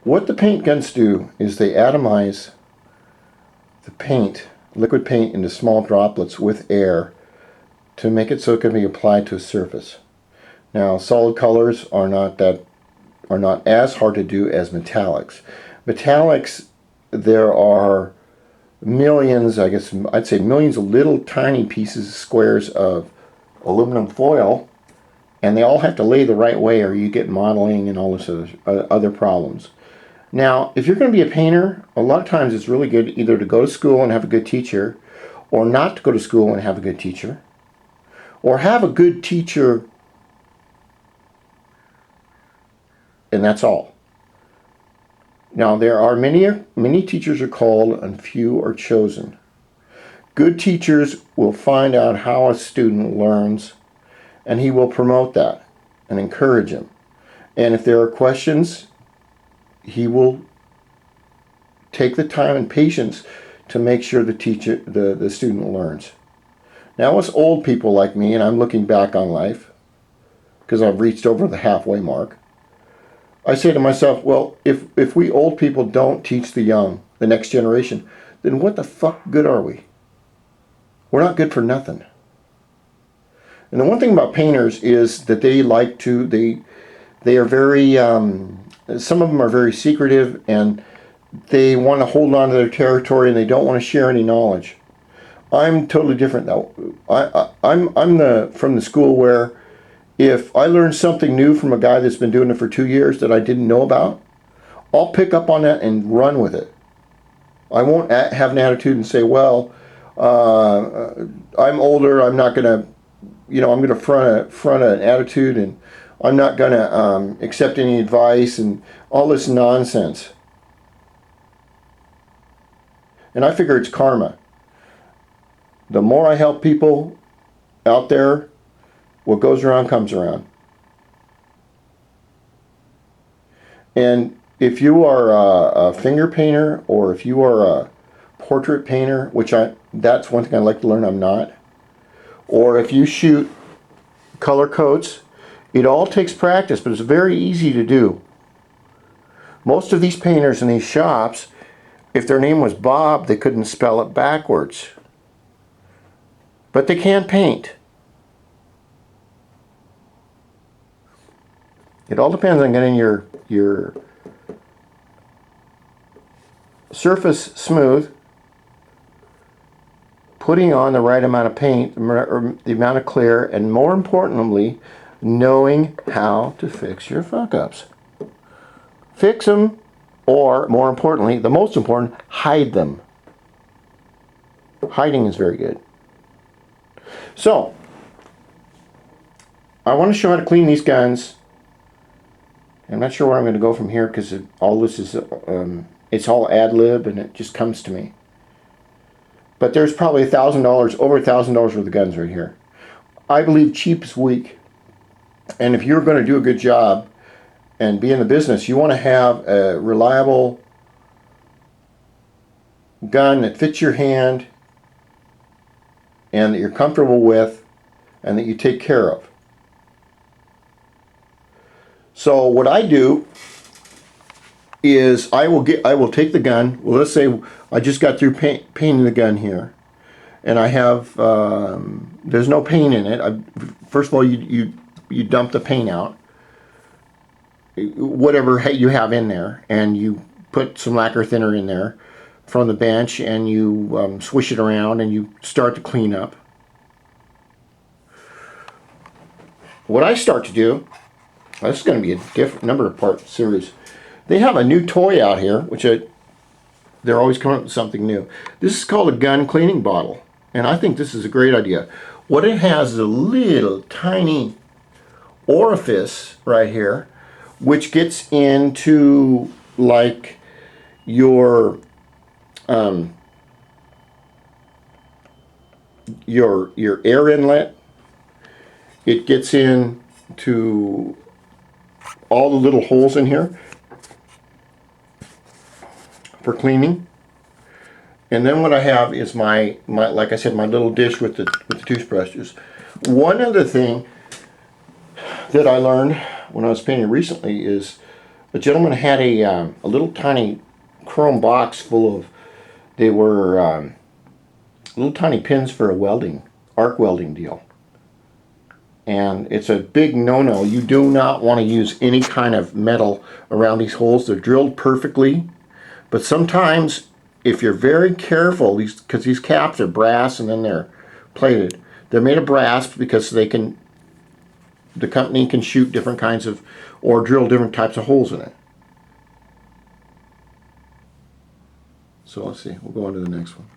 What the paint guns do is they atomize the paint, liquid paint, into small droplets with air to make it so it can be applied to a surface. Now, solid colors are not as hard to do as metallics. Metallics, there are millions, I guess I'd say millions of little tiny pieces, squares of aluminum foil, and they all have to lay the right way or you get modeling and all this other problems. Now, if you're going to be a painter, a lot of times it's really good either to go to school and have a good teacher, or not to go to school and have a good teacher, or have a good teacher and that's all. Now, there are many teachers are called and few are chosen. Good teachers will find out how a student learns, and he will promote that and encourage him. And if there are questions, he will take the time and patience to make sure the student learns. Now, us old people like me, and I'm looking back on life because I've reached over the halfway mark, I say to myself, well, if we old people don't teach the young, the next generation, then what the fuck good are we? We're not good for nothing. And the one thing about painters is that they are very, some of them are very secretive, and they want to hold on to their territory, and they don't want to share any knowledge. I'm totally different though. I'm from the school where if I learn something new from a guy that's been doing it for 2 years that I didn't know about, I'll pick up on that and run with it. I won't have an attitude and say, well, I'm older, I'm not going to, I'm going to front an attitude, and I'm not going to accept any advice and all this nonsense. And I figure it's karma. The more I help people out there, what goes around comes around. And if you are a finger painter, or if you are a portrait painter, that's one thing I'd like to learn, I'm not. Or if you shoot color coats, it all takes practice, but it's very easy to do. Most of these painters in these shops, if their name was Bob, they couldn't spell it backwards. But they can paint. It all depends on getting your surface smooth, putting on the right amount of paint, or the amount of clear, and more importantly, knowing how to fix your fuck-ups. Fix them, or more importantly, the most important, hide them. Hiding is very good. So, I want to show how to clean these guns. I'm not sure where I'm going to go from here because all this is, it's all ad-lib and it just comes to me. But there's probably $1,000, over $1,000 worth of guns right here. I believe cheap is weak. And if you're going to do a good job and be in the business, you want to have a reliable gun that fits your hand and that you're comfortable with and that you take care of. So what I do is I will take the gun. Well, let's say I just got through painting the gun here, and I have there's no paint in it. First of all, you dump the paint out, whatever you have in there, and you put some lacquer thinner in there from the bench, and you swish it around, and you start to clean up. What I start to do, this is going to be a different number of part series. They have a new toy out here, which they're always coming up with something new. This is called a gun cleaning bottle, and I think this is a great idea. What it has is a little tiny orifice right here, which gets into like your air inlet. It gets into all the little holes in here for cleaning. And then what I have is my like I said, my little dish with the toothbrushes. One other thing that I learned when I was painting recently is A gentleman had a little tiny chrome box full of, they were little tiny pins for a welding, arc welding deal. And it's a big no-no. You do not want to use any kind of metal around these holes. They're drilled perfectly, but sometimes if you're very careful, because these caps are brass and then they're plated. They're made of brass because the company can shoot different kinds of, or drill different types of holes in it. So let's see, we'll go on to the next one.